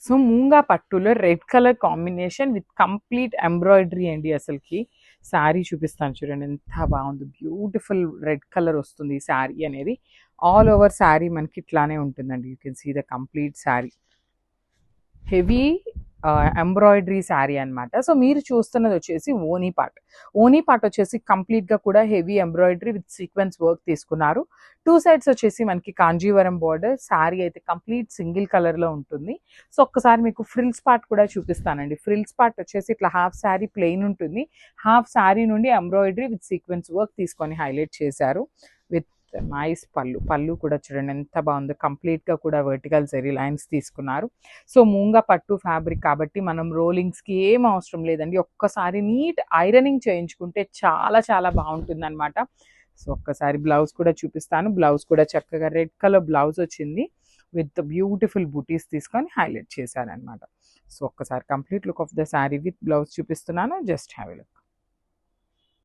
So మూంగా పట్టులో red colour combination with complete embroidery అండి. అసలుకి శారీ చూపిస్తాను చూడండి, ఎంత బాగుంది. బ్యూటిఫుల్ రెడ్ కలర్ వస్తుంది ఈ శారీ అనేది. ఆల్ ఓవర్ శారీ మనకి ఇట్లానే ఉంటుందండి. You can see the complete sari. Heavy embroidery sari అనమాట. సో మీరు చూస్తున్నది వచ్చేసి ఓనీ పార్ట్. ఓనీ పార్ట్ వచ్చేసి కంప్లీట్గా కూడా heavy embroidery with sequence work తీసుకున్నారు. టూ సైడ్స్ వచ్చేసి మనకి కాంజీవరం బార్డర్. శారీ అయితే కంప్లీట్ సింగిల్ కలర్లో ఉంటుంది. సో ఒక్కసారి మీకు ఫ్రిల్స్ పార్ట్ కూడా చూపిస్తానండి. ఫ్రిల్స్ పార్ట్ వచ్చేసి ఇట్లా హాఫ్ శారీ ప్లెయిన్ ఉంటుంది. హాఫ్ శారీ నుండి ఎంబ్రాయిడరీ విత్ సీక్వెన్స్ వర్క్ తీసుకొని హైలైట్ చేశారు. విత్ నైస్ పళ్ళు కూడా చూడండి ఎంత బాగుందో. కంప్లీట్గా కూడా వర్టికల్ జరీ లైన్స్ తీసుకున్నారు. సో మూంగా పట్టు ఫ్యాబ్రిక్ కాబట్టి మనం రోలింగ్స్కి ఏం అవసరం లేదండి. ఒక్కసారి నీట్ ఐరనింగ్ చేయించుకుంటే చాలా చాలా బాగుంటుంది అనమాట. సో ఒక్కసారి బ్లౌజ్ కూడా చూపిస్తాను. బ్లౌజ్ కూడా చక్కగా రెడ్ కలర్ బ్లౌజ్ వచ్చింది విత్ బ్యూటిఫుల్ బూటీస్ తీసుకొని హైలైట్ చేశారనమాట. సో ఒక్కసారి complete look of the sari with blouse చూపిస్తున్నాను. Just have a look.